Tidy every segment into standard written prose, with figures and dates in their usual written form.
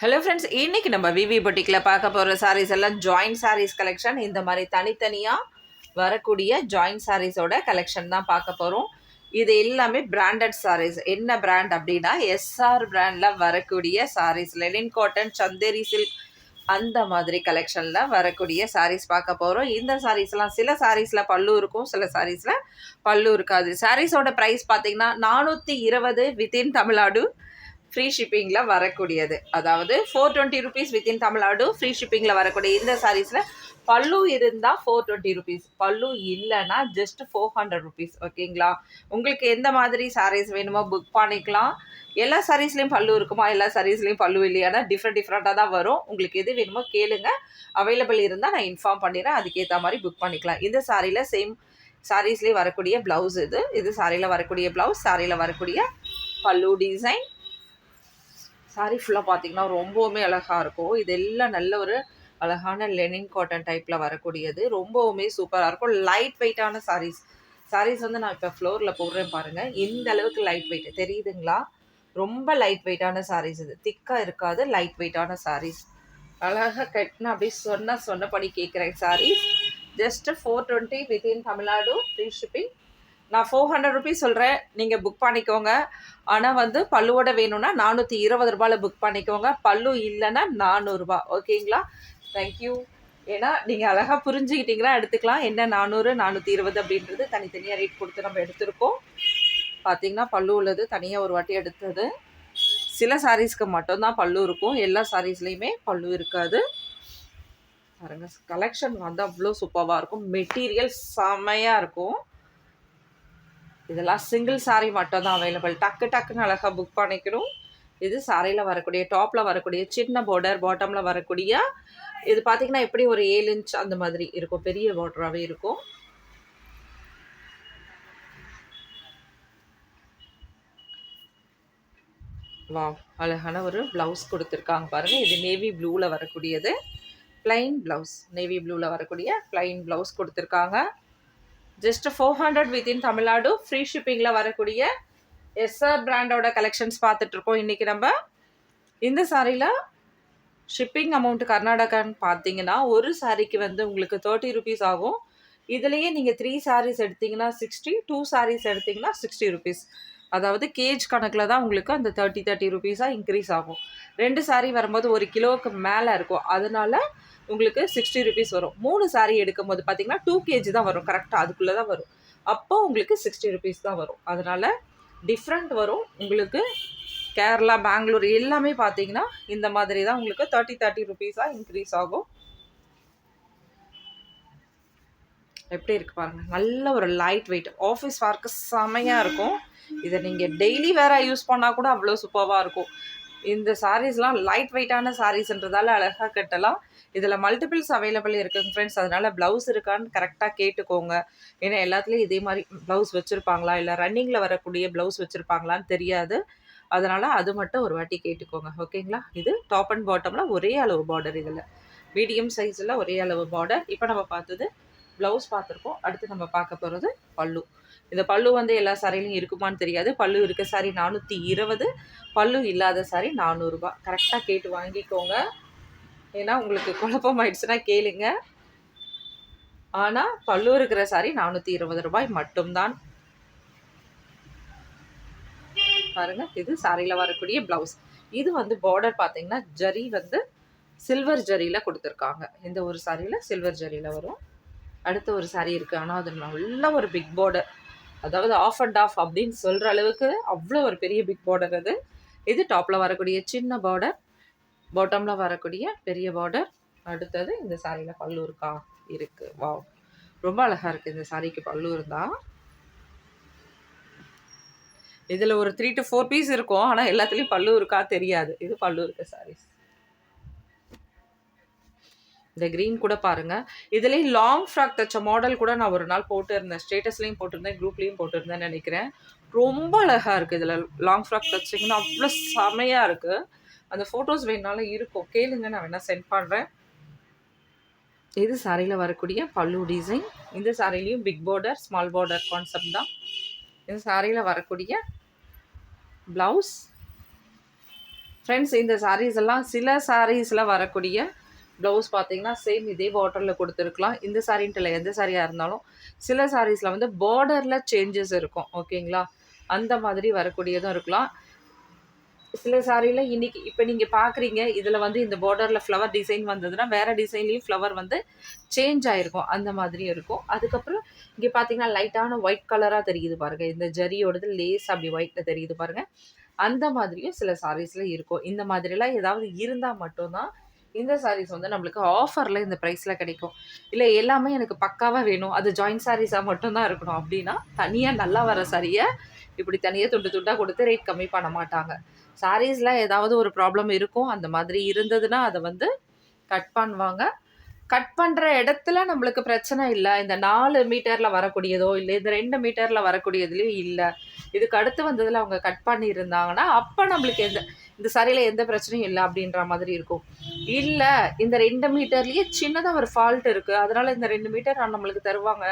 Hello friends, இன்னைக்கு நம்ம விவி பொட்டிக்கில் பார்க்க போகிற சாரீஸ் எல்லாம் ஜாயிண்ட் சாரீஸ் கலெக்ஷன். இந்த மாதிரி தனித்தனியாக வரக்கூடிய ஜாயிண்ட் சாரீஸோட கலெக்ஷன் தான் பார்க்க போகிறோம். இது எல்லாமே பிராண்டட் சாரீஸ். என்ன பிராண்ட் அப்படின்னா எஸ்ஆர் பிராண்டில் வரக்கூடிய saris. Linen cotton, Chanderi silk அந்த மாதிரி கலெக்ஷனில் வரக்கூடிய சாரீஸ் பார்க்க போகிறோம். இந்த சாரீஸ்லாம் சில சாரீஸில் பல்லு இருக்கும், சில சாரீஸில் பல்லு இருக்காது. சாரீஸோட ப்ரைஸ் பார்த்தீங்கன்னா 420 வித்தின் தமிழ்நாடு ஃப்ரீ ஷிப்பிங்கில் வரக்கூடியது. அதாவது 420 ருபீஸ் வித்தின் தமிழ்நாடு ஃப்ரீ ஷிப்பிங்கில் வரக்கூடிய இந்த சாரீஸில் பல்லு இருந்தால் 420 ருபீஸ், பல்லு இல்லைன்னா ஜஸ்ட் 400 ருபீஸ். ஓகேங்களா? உங்களுக்கு எந்த மாதிரி சாரீஸ் வேணுமோ புக் பண்ணிக்கலாம். எல்லா சாரீஸ்லேயும் பல்லு இருக்குமா, எல்லா சாரீஸ்லேயும் பல்லு இல்லையானா டிஃப்ரெண்ட்டாக தான் வரும். உங்களுக்கு எது வேணுமோ கேளுங்க, அவைலபிள் இருந்தால் நான் இன்ஃபார்ம் பண்ணிடுறேன். அதுக்கேற்ற மாதிரி புக் பண்ணிக்கலாம். இந்த சாரியில் சேம் சாரீஸ்லேயே வரக்கூடிய ப்ளவுஸ் இது சாரியில் வரக்கூடிய ப்ளவுஸ், சாரியில் வரக்கூடிய பல்லு டிசைன். சாரீ ஃபுல்லாக பார்த்தீங்கன்னா ரொம்பவுமே அழகாக இருக்கும். இதெல்லாம் நல்ல ஒரு அழகான லெனின் காட்டன் டைப்பில் வரக்கூடியது. ரொம்பவுமே சூப்பராக இருக்கும். லைட் வெயிட்டான சாரீஸ். சாரீஸ் வந்து நான் இப்போ ஃப்ளோரில் போடுறேன் பாருங்கள். இந்த அளவுக்கு லைட் வெயிட் தெரியுதுங்களா? ரொம்ப லைட் வெயிட்டான சாரீஸ். இது திக்காக இருக்காது, லைட் வெயிட்டான சாரீஸ். அழகாக கட்டினா அப்படி சொன்னபடி கேட்குறேன் saris. Just 420 within Tamil Nadu free shipping. நான் 400 ருபீஸ் சொல்கிறேன், நீங்கள் புக் பண்ணிக்கோங்க. ஆனால் வந்து பல்லுவோட வேணும்னா 420 ரூபாயில் புக் பண்ணிக்கோங்க. பல்லு இல்லைன்னா 400 ரூபா. ஓகேங்களா? தேங்க்யூ. ஏன்னா நீங்கள் அழகாக புரிஞ்சுக்கிட்டீங்கன்னா எடுத்துக்கலாம். என்ன 400 420 அப்படின்றது தனித்தனியாக ரேட் கொடுத்து நம்ம எடுத்திருக்கோம். பார்த்தீங்கன்னா பல்லு உள்ளது தனியாக ஒரு வாட்டி எடுத்தது. சில சாரீஸ்க்கு மட்டும்தான் பல்லு இருக்கும், எல்லா சாரீஸ்லேயுமே பல்லு இருக்காது. பாருங்க, கலெக்ஷன் வந்து அவ்வளோ சூப்பராக இருக்கும். மெட்டீரியல் செமையாக இருக்கும். இதெல்லாம் சிங்கிள் சாரீ மட்டும் தான் அவைலபிள். டக்குன்னு அழகாக புக் பண்ணிக்கணும். இது சாரியில் வரக்கூடிய டாப்பில் வரக்கூடிய சின்ன பார்டர், பாட்டமில் வரக்கூடிய இது பார்த்திங்கன்னா எப்படி ஒரு 7 இன்ச் அந்த மாதிரி இருக்கும். பெரிய பார்டராகவே இருக்கும். வா, அழகான ஒரு ப்ளவுஸ் கொடுத்துருக்காங்க பாருங்கள். இது நேவி ப்ளூவில் வரக்கூடியது. ப்ளைன் ப்ளவுஸ், நேவி ப்ளூவில் வரக்கூடிய ப்ளைன் ப்ளவுஸ் கொடுத்துருக்காங்க. ஜஸ்ட் 400 வித்தின் தமிழ்நாடு ஃப்ரீ ஷிப்பிங்கில் வரக்கூடிய எஸ்ஆர் பிராண்டோட கலெக்ஷன்ஸ் பார்த்துட்ருக்கோம் இன்றைக்கி நம்ம. இந்த சாரியில் ஷிப்பிங் அமௌண்ட்டு கர்நாடகான்னு பார்த்தீங்கன்னா ஒரு சாரிக்கு வந்து உங்களுக்கு 30 ருபீஸ் ஆகும். இதுலேயே நீங்கள் 3 சாரீஸ் எடுத்திங்கன்னா 60, 2 சாரீஸ் எடுத்திங்கன்னா 60 ருபீஸ். அதாவது கேஜ் கணக்கில் தான் உங்களுக்கு அந்த 30 ருபீஸாக இன்க்ரீஸ் ஆகும். 2 சாரீ வரும்போது 1 கிலோவுக்கு மேலே இருக்கும். அதனால உங்களுக்கு 60 ருபீஸ் வரும். 3 சாரீ எடுக்கும்போது பார்த்தீங்கன்னா 2 கேஜி தான் வரும். கரெக்டாக அதுக்குள்ளே தான் வரும். அப்போ உங்களுக்கு 60 ருபீஸ் தான் வரும். அதனால் டிஃப்ரெண்ட் வரும் உங்களுக்கு. கேரளா, பெங்களூர் எல்லாமே பார்த்தீங்கன்னா இந்த மாதிரி தான் உங்களுக்கு 30 ருபீஸாக இன்க்ரீஸ் ஆகும். எப்படி இருக்குது பாருங்கள். நல்ல ஒரு லைட் வெயிட், ஆஃபீஸ் ஒர்க்கு செமையாக இருக்கும். இதை நீங்கள் டெய்லி வேறு யூஸ் பண்ணால் கூட அவ்வளோ சூப்பராக இருக்கும். இந்த சாரீஸ்லாம் லைட் வெயிட்டான சாரீஸ்ன்றதால அழகாக கட்டலாம். இதில் மல்டிபிள்ஸ் அவைலபிள் இருக்குங்க ஃப்ரெண்ட்ஸ். அதனால் ப்ளவுஸ் இருக்கான்னு கரெக்டாக கேட்டுக்கோங்க. ஏன்னா எல்லாத்துலேயும் இதே மாதிரி ப்ளவுஸ் வச்சுருப்பாங்களா, இல்லை ரன்னிங்கில் வரக்கூடிய ப்ளவுஸ் வச்சுருப்பாங்களான்னு தெரியாது. அதனால் அது மட்டும் ஒரு வாட்டி கேட்டுக்கோங்க. ஓகேங்களா? இது டாப் அண்ட் பாட்டமில் ஒரே அளவு பார்டர். இதில் மீடியம் சைஸில் ஒரே அளவு பார்டர். இப்போ நம்ம பார்த்தது ப்ளவுஸ் பார்த்துருக்கோம். அடுத்து நம்ம பார்க்க போகிறது பல்லு. இந்த பல்லு வந்து எல்லா சாரிலையும் இருக்குமான்னு தெரியாது. பல்லு இருக்க சாரி 420, பல்லு இல்லாத சாரி 400 ரூபா. கரெக்டாக கேட்டு வாங்கிக்கோங்க. ஏன்னா உங்களுக்கு குழப்பம் ஆயிடுச்சுன்னா கேளுங்க. ஆனால் பல்லு இருக்கிற சாரி 420 ரூபாய் மட்டும்தான். பாருங்க, இது சாரியில் வரக்கூடிய ப்ளவுஸ். இது வந்து பார்டர் பார்த்தீங்கன்னா ஜரி வந்து சில்வர் ஜரியில் கொடுத்துருக்காங்க. இந்த ஒரு சாரியில் சில்வர் ஜரியில் வரும். அடுத்த ஒரு சாரி இருக்குது, ஆனால் அது நல்ல ஒரு பிக் பார்டர். அதாவது ஆஃப் அண்ட் ஆஃப் அப்படின்னு சொல்கிற அளவுக்கு அவ்வளோ ஒரு பெரிய பிக் பார்டர் அது. இது டாப்பில் வரக்கூடிய சின்ன பார்டர், பாட்டமில் வரக்கூடிய பெரிய பார்டர். அடுத்தது இந்த சாரியில் பல்லு இருக்கா? இருக்குது. வா, ரொம்ப அழகாக இருக்குது. இந்த சாரிக்கு பல்லு இருந்தால் இதில் ஒரு 3 to 4 பீஸ் இருக்கும். ஆனால் எல்லாத்துலேயும் பல்லு இருக்கா தெரியாது. இது பல்லு இருக்க சாரீஸ். இந்த க்ரீன் கூட பாருங்கள். இதுலேயும் லாங் ஃப்ராக் தைச்ச மாடல் கூட நான் ஒரு நாள் போட்டுருந்தேன். ஸ்டேட்டஸ்லேயும் போட்டிருந்தேன், குரூப்லேயும் போட்டிருந்தேன்னு நினைக்கிறேன். ரொம்ப அழகாக இருக்குது. இதில் லாங் ஃப்ராக் தைச்சிங்கன்னா அவ்வளோ செமையாக இருக்குது. அந்த ஃபோட்டோஸ் வேணுனாலும் இருக்கும், கேளுங்க, நான் வேணால் சென்ட் பண்ணுறேன். இது சாரியில் வரக்கூடிய பல்லு டிசைன். இந்த சாரிலையும் big border, small border concept தான். இந்த சாரியில் வரக்கூடிய ப்ளவுஸ். ஃப்ரெண்ட்ஸ் இந்த சாரீஸ் எல்லாம் சில சாரீஸில் வரக்கூடிய ப்ளவுஸ் பார்த்தீங்கன்னா சேம் இதே பார்டரில் கொடுத்துருக்கலாம். இந்த சாரின்ட்டு இல்லை, எந்த சாரியாக இருந்தாலும் சில சாரீஸில் வந்து பார்டரில் சேஞ்சஸ் இருக்கும். ஓகேங்களா, அந்த மாதிரி வரக்கூடியதும் இருக்கலாம். சில சாரியில் இன்றைக்கி இப்போ நீங்கள் பார்க்குறீங்க, இதில் வந்து இந்த பார்டரில் ஃப்ளவர் டிசைன் வந்ததுன்னா வேறு டிசைன்லேயும் ஃப்ளவர் வந்து சேஞ்ச் ஆகிருக்கும், அந்த மாதிரியும் இருக்கும். அதுக்கப்புறம் இங்கே பார்த்தீங்கன்னா லைட்டான ஒயிட் கலராக தெரியுது பாருங்கள், இந்த ஜரியோடது லேஸ் அப்படி ஒயிட்டில் தெரியுது பாருங்கள். அந்த மாதிரியும் சில சாரீஸில் இருக்கும். இந்த மாதிரிலாம் ஏதாவது இருந்தால் மட்டும்தான் இந்த சாரீஸ் வந்து நம்மளுக்கு ஆஃபரில் இந்த ப்ரைஸில் கிடைக்கும். இல்லை எல்லாமே எனக்கு பக்காவாக வேணும், அது ஜாயின்ட் சாரீஸாக மட்டும்தான் இருக்கணும் அப்படின்னா தனியாக நல்லா வர சாரியை இப்படி தனியாக துண்டு துண்டாக கொடுத்து ரேட் கம்மி பண்ண மாட்டாங்க. சாரீஸில் ஏதாவது ஒரு ப்ராப்ளம் இருக்கும், அந்த மாதிரி இருந்ததுன்னா அதை வந்து கட் பண்ணுவாங்க. கட் பண்ணுற இடத்துல நம்மளுக்கு பிரச்சனை இல்லை. இந்த 4 மீட்டரில் வரக்கூடியதோ இல்லை இந்த 2 மீட்டரில் வரக்கூடியதுலேயும் இல்லை, இதுக்கு அடுத்து வந்ததில் அவங்க கட் பண்ணியிருந்தாங்கன்னா அப்போ நம்மளுக்கு இந்த சாரியில் எந்த பிரச்சனையும் இல்லை அப்படின்ற மாதிரி இருக்கும். இல்லை இந்த 2 மீட்டர்லேயே சின்னதாக ஒரு ஃபால்ட் இருக்குது, அதனால் இந்த 2 மீட்டர் நம்மளுக்கு தருவாங்க,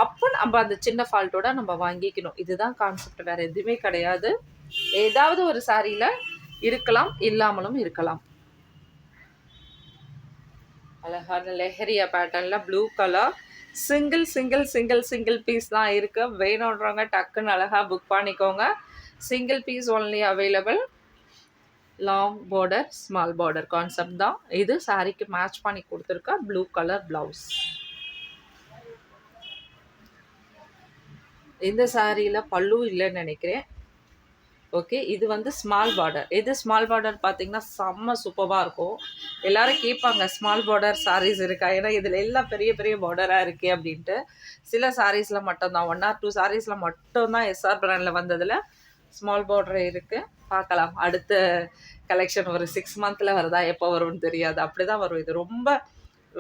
அப்போ நம்ம அந்த சின்ன ஃபால்ட்டோட நம்ம வாங்கிக்கணும். இதுதான் கான்செப்ட், வேறு எதுவுமே கிடையாது. ஏதாவது ஒரு சாரியில் இருக்கலாம், இல்லாமலும் இருக்கலாம். அழகான லெஹரியா பேட்டர்னில் blue colour single single single single piece தான் இருக்குது. வேணுன்றவங்க டக்குன்னு அழகாக புக் பண்ணிக்கோங்க. Single piece only available. Long border small border concept தான் இது. சாரிக்கு மேட்ச் பண்ணி கொடுத்துருக்கா ப்ளூ கலர் ப்ளவுஸ். இந்த சாரியில் பல்லு இல்லைன்னு நினைக்கிறேன். ஓகே, இது வந்து ஸ்மால் பார்டர். இது ஸ்மால் பார்டர் பார்த்தீங்கன்னா செம்ம சூப்பராக இருக்கும். எல்லோரும் கேட்பாங்க ஸ்மால் பார்டர் சாரீஸ் இருக்கா, ஏன்னா இதில் எல்லாம் பெரிய பெரிய பார்டராக இருக்குது அப்படின்ட்டு. சில சாரீஸில் மட்டும்தான், 1 or 2 சாரீஸில் மட்டும்தான் எஸ்ஆர் பிராண்டில் வந்ததில் ஸ்மால் பார்டர் இருக்குது. பார்க்கலாம், அடுத்த கலெக்ஷன் ஒரு 6 months வருதா, எப்போ வரும்னு தெரியாது, அப்படி தான் வரும். இது ரொம்ப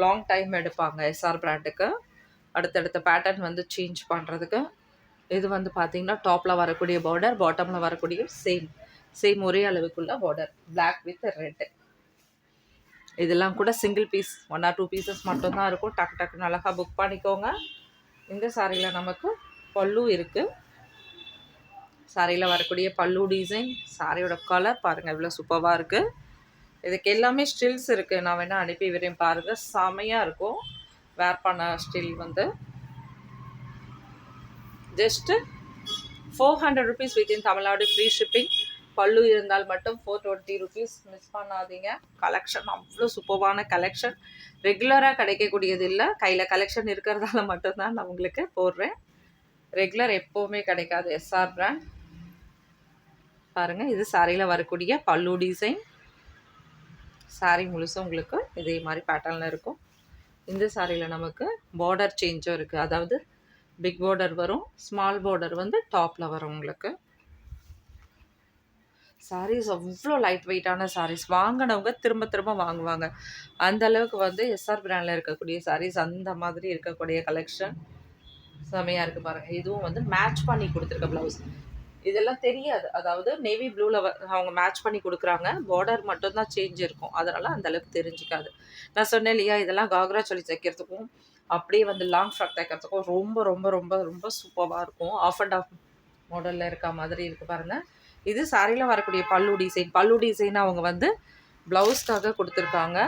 லாங் டைம் எடுப்பாங்க எஸ்ஆர் பிராண்டுக்கு அடுத்தடுத்த பேட்டர்ன் வந்து சேஞ்ச் பண்ணுறதுக்கு. இது வந்து பார்த்தீங்கன்னா டாப்பில் வரக்கூடிய பார்டர், பாட்டமில் வரக்கூடிய சேம் ஒரே அளவுக்குள்ள பார்டர், பிளாக் வித் ரெட்டு. இதெல்லாம் கூட சிங்கிள் பீஸ் 1 or 2 pieces மட்டும்தான் இருக்கும். டக்கு டக்குன்னு அழகாக புக் பண்ணிக்கோங்க. இந்த சாரியில் நமக்கு பல்லு இருக்குது. சாரியில் வரக்கூடிய பல்லு டிசைன், சாரியோட கலர் பாருங்கள் இவ்வளோ சூப்பராக இருக்குது. இதுக்கு எல்லாமே ஸ்டில்ஸ் இருக்குது, நான் வேணால் அனுப்பி விடுறேன் பாருங்கள், செமையாக இருக்கும். வேர் பண்ண ஸ்டில் வந்து just 400 rupees within Tamil Nadu, free shipping. பல்லு இருந்தால் மட்டும் 420 rupees. மிஸ் பண்ணாதீங்க. கலெக்ஷன் அவ்வளோ சூப்பரான கலெக்ஷன், ரெகுலராக கிடைக்கக்கூடியது இல்லை. கையில் கலெக்ஷன் இருக்கிறதால மட்டும்தான் நான் உங்களுக்கு போடுறேன். ரெகுலர் எப்போவுமே கிடைக்காது எஸ்ஆர் பிராண்ட். பாருங்கள், இது சாரியில் வரக்கூடிய பல்லு டிசைன். சாரி முழுசும் உங்களுக்கு இதே மாதிரி பேட்டர்னில் இருக்கும். இந்த சாரியில் நமக்கு பார்டர் சேஞ்சும் இருக்குது, அதாவது பிக் பார்டர் வரும், ஸ்மால் பார்டர் வந்து டாப்பில் வரும் உங்களுக்கு. சாரீஸ் அவ்வளோ லைட் வெயிட்டான சாரீஸ், வாங்கினவங்க திரும்ப திரும்ப வாங்குவாங்க. அந்த அளவுக்கு வந்து எஸ்ஆர் பிராண்டில் இருக்கக்கூடிய சாரீஸ் அந்த மாதிரி இருக்கக்கூடிய கலெக்ஷன் செமையாக இருக்குது பாருங்கள். இதுவும் வந்து மேட்ச் பண்ணி கொடுத்துருக்க ப்ளவுஸ். இதெல்லாம் தெரியாது, அதாவது நேவி ப்ளூவில் அவங்க மேட்ச் பண்ணி கொடுக்குறாங்க, பார்டர் மட்டும்தான் சேஞ்ச் இருக்கும், அதனால் அந்தளவுக்கு தெரிஞ்சிக்காது. நான் சொன்னேன் இல்லையா, இதெல்லாம் காக்ரா சொல்லி தைக்கிறதுக்கும் அப்படியே வந்து லாங் ஃப்ராக் தைக்கிறதுக்கும் ரொம்ப ரொம்ப ரொம்ப ரொம்ப சூப்பராக இருக்கும். ஆஃப் அண்ட் ஆஃப் மாடலில் இருக்க மாதிரி இருக்குது பாருங்கள். இது சாரியில் வரக்கூடிய பல்லு டிசைன். பல்லு டிசைன் அவங்க வந்து ப்ளவுஸ்க்காக கொடுத்துருக்காங்க.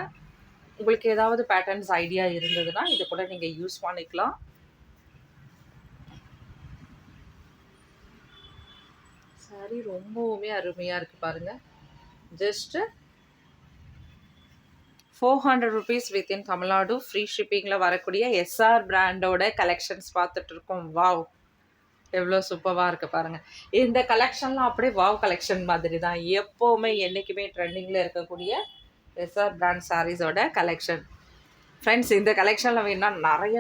உங்களுக்கு ஏதாவது பேட்டர்ன்ஸ் ஐடியா இருந்ததுன்னா இது கூட நீங்கள் யூஸ் பண்ணிக்கலாம். சாரி ரொம்பவுமே அருமையாக இருக்குது பாருங்கள். Just 400 rupees within Tamil Nadu, free ஷிப்பிங்கில் வரக்கூடிய எஸ்ஆர் பிராண்டோட கலெக்ஷன்ஸ் பார்த்துட்டு இருக்கோம். வாவ், எவ்வளோ சூப்பராக இருக்குது பாருங்கள். இந்த கலெக்ஷன்லாம் அப்படியே வாவ் கலெக்ஷன் மாதிரி தான், எப்போவுமே என்றைக்குமே ட்ரெண்டிங்கில் இருக்கக்கூடிய எஸ்ஆர் பிராண்ட் சாரீஸோட கலெக்ஷன். ஃப்ரெண்ட்ஸ், இந்த கலெக்ஷனில் வேணுன்னா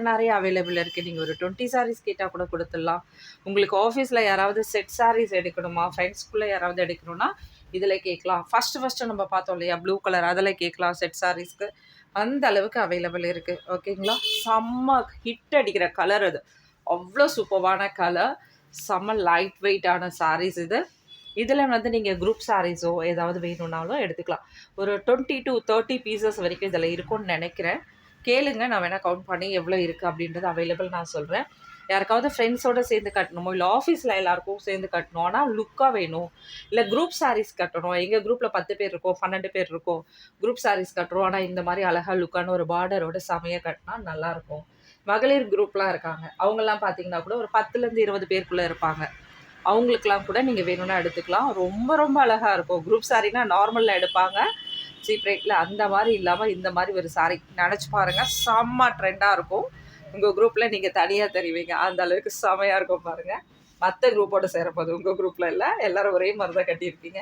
நிறைய அவைலபிள் இருக்குது. நீங்கள் ஒரு 20 சாரீஸ் கேட்டால் கூட கொடுத்துடலாம். உங்களுக்கு ஆஃபீஸில் யாராவது செட் சாரீஸ் எடுக்கணுமா, ஃப்ரெண்ட்ஸ்குள்ளே யாராவது எடுக்கணும்னா இதில் கேட்கலாம். ஃபஸ்ட்டு நம்ம பார்த்தோம் இல்லையா ப்ளூ கலர், அதில் கேட்கலாம் செட் சாரீஸ்க்கு. அந்த அளவுக்கு அவைலபிள் இருக்குது. ஓகேங்களா, செம்ம ஹிட் அடிக்கிற கலர் அது, அவ்வளோ சூப்பரான கலர், செம்ம லைட் வெயிட்டான சாரீஸ் இது. இதில் வந்து நீங்கள் குரூப் சாரீஸோ ஏதாவது வேணும்னாலும் எடுத்துக்கலாம். ஒரு 20 to 30 pieces வரைக்கும் இதில் இருக்கும்னு நினைக்கிறேன். கேளுங்க, நான் வேணால் கவுண்ட் பண்ணி எவ்வளோ இருக்குது அப்படின்றது அவைலபிள் நான் சொல்கிறேன். யாருக்காவது ஃப்ரெண்ட்ஸோடு சேர்ந்து கட்டணுமோ, இல்லை ஆஃபீஸில் எல்லாருக்கும் சேர்ந்து கட்டணும், ஆனால் லுக்காக வேணும், இல்லை குரூப் சாரீஸ் கட்டணும், எங்கள் குரூப்பில் 10 பேர் இருக்கோம், 12 பேர் இருக்கோம், குரூப் சாரீஸ் கட்டுறோம், ஆனால் இந்த மாதிரி அழகாக லுக்கான ஒரு பார்டரோட செமையாக கட்டினா நல்லாயிருக்கும். மகளிர் குரூப்லாம் இருக்காங்க, அவங்கெல்லாம் பார்த்தீங்கன்னா கூட ஒரு 10லேருந்து 20 பேருக்குள்ளே இருப்பாங்க. அவங்களுக்கெல்லாம் கூட நீங்கள் வேணும்னா எடுத்துக்கலாம். ரொம்ப ரொம்ப அழகாக இருக்கும். குரூப் சாரீனா நார்மலில் எடுப்பாங்க சீப் ரேட்டில், அந்த மாதிரி இல்லாமல் இந்த மாதிரி ஒரு சாரீ நினச்சி பாருங்கள், செம்ம ட்ரெண்டாக இருக்கும். உங்கள் குரூப்பில் நீங்கள் தனியாக தெரிவிங்க, அந்த அளவுக்கு செமையாக இருக்கும் பாருங்கள். மற்ற குரூப்போடு சேரப்போது உங்கள் குரூப்பில் இல்லை, எல்லோரும் ஒரே மாதிரி தான் கட்டியிருப்பீங்க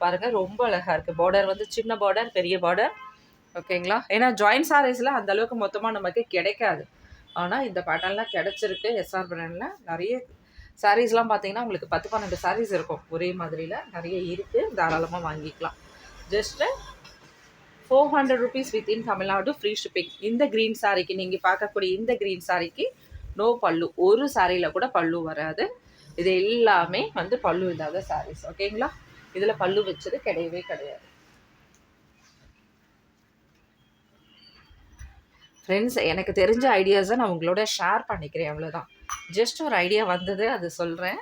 பாருங்கள். ரொம்ப அழகாக இருக்குது. பார்டர் வந்து சின்ன பார்டர், பெரிய பார்டர், ஓகேங்களா. ஏன்னா ஜாயின்ட் சாரீஸில் அந்த அளவுக்கு மொத்தமாக நமக்கு கிடைக்காது, ஆனால் இந்த பேட்டர்ன்லாம் கிடச்சிருக்கு. எஸ்ஆர் பிராண்டில் நிறைய சாரீஸ்லாம் பார்த்தீங்கன்னா உங்களுக்கு 10-12 சாரீஸ் இருக்கும் ஒரே மாதிரியில், நிறைய இருக்குது, தாராளமாக வாங்கிக்கலாம். Just 400 rupees within Tamil Nadu, free shipping. இந்த க்ரீன் சாரீக்கு நீங்கள் பார்க்கக்கூடிய இந்த க்ரீன் சாரீக்கு நோ பல்லு, ஒரு சாரியில் கூட பல்லு வராது. இது எல்லாமே வந்து பல்லு இல்லாத சாரீஸ், ஓகேங்களா. இதில் பல்லு வச்சது கிடையவே கிடையாது. ஃப்ரெண்ட்ஸ், எனக்கு தெரிஞ்ச ஐடியாஸை நான் உங்களோட ஷேர் பண்ணிக்கிறேன், அவ்வளோதான். ஜஸ்ட் ஒரு ஐடியா வந்தது, அது சொல்கிறேன்,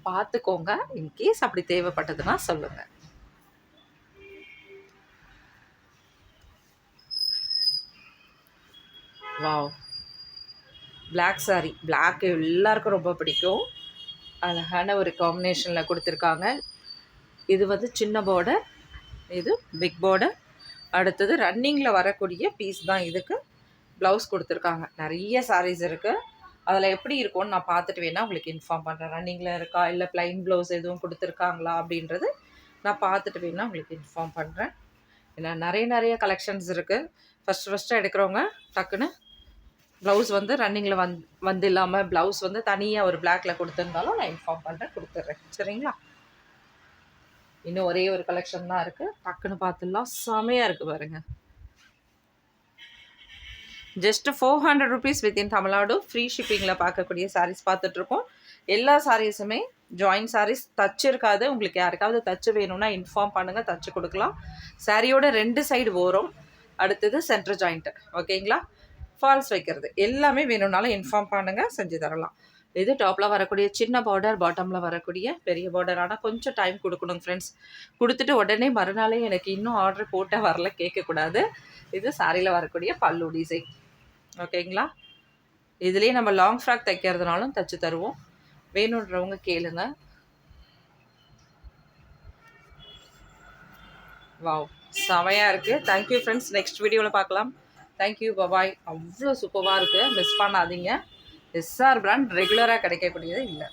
பார்த்துக்கோங்க. இன்கேஸ் அப்படி தேவைப்பட்டதுன்னா சொல்லுங்கள். வாவ், பிளாக் சாரீ, பிளாக் எல்லாருக்கும் ரொம்ப பிடிக்கும். அழகான ஒரு காம்பினேஷனில் கொடுத்துருக்காங்க. இது வந்து சின்ன பார்டர், இது பிக் பார்டர். அடுத்தது ரன்னிங்கில் வரக்கூடிய பீஸ் தான். இதுக்கு ப்ளவுஸ் கொடுத்துருக்காங்க. நிறைய சாரீஸ் இருக்குது, அதில் எப்படி இருக்கும்னு நான் பார்த்துட்டு வேணால் உங்களுக்கு இன்ஃபார்ம் பண்ணுறேன். ரன்னிங்கில் இருக்கா, இல்லை ப்ளைன் ப்ளவுஸ் எதுவும் கொடுத்துருக்காங்களா அப்படின்றது நான் பார்த்துட்டு வேணால் உங்களுக்கு இன்ஃபார்ம் பண்ணுறேன். ஏன்னா நிறைய கலெக்ஷன்ஸ் இருக்குது. ஃபஸ்ட்டு எடுக்கிறவங்க டக்குன்னு ப்ளவுஸ் வந்து ரன்னிங்கில் வந்து இல்லாமல் ப்ளவுஸ் வந்து தனியாக ஒரு பிளாக்கில் கொடுத்துருந்தாலும் நான் இன்ஃபார்ம் பண்ணுறேன், கொடுத்துட்றேன், சரிங்களா. இன்னும் ஒரே ஒரு கலெக்ஷன் தான் இருக்குது, டக்குன்னு பார்த்துடலாம். செமையாக இருக்குது பாருங்கள். Just 400 rupees within Tamil Nadu, free ஷிப்பிங்கில் பார்க்கக்கூடிய சாரீஸ் பார்த்துட்ருக்கோம். எல்லா சாரீஸுமே ஜாயின் சாரீஸ், தச்சு இருக்காது. உங்களுக்கு யாருக்காவது தச்சு வேணும்னா இன்ஃபார்ம் பண்ணுங்கள், தச்சு கொடுக்கலாம். சாரியோட 2 சைடு ஓரம், அடுத்தது சென்டர் ஜாயிண்ட்டு, ஓகேங்களா. ஃபால்ஸ் வைக்கிறது எல்லாமே வேணும்னாலும் இன்ஃபார்ம் பண்ணுங்கள், செஞ்சு தரலாம். இது டாப்பில் வரக்கூடிய சின்ன பார்டர், பாட்டமில் வரக்கூடிய பெரிய பார்டர். ஆனால் கொஞ்சம் டைம் கொடுக்கணும் ஃப்ரெண்ட்ஸ். கொடுத்துட்டு உடனே மறுநாளே எனக்கு இன்னும் ஆர்டர் போட்டால் வரல கேட்கக்கூடாது. இது சாரியில் வரக்கூடிய பல்லு டிசைன், ஓகேங்களா. இதுலேயே நம்ம லாங் ஃப்ராக் தைக்கிறதுனாலும் தைச்சு தருவோம், வேணுன்றவங்க கேளுங்க. வாவ், செமையாக இருக்குது. தேங்க்யூ ஃப்ரெண்ட்ஸ், நெக்ஸ்ட் வீடியோவில் பார்க்கலாம். Thank you, bye bye. அவ்வளோ சூப்பராக இருக்குது, மிஸ் பண்ணாதீங்க. எஸ்ஆர் பிராண்ட் ரெகுலராக கிடைக்கக்கூடியது இல்லை.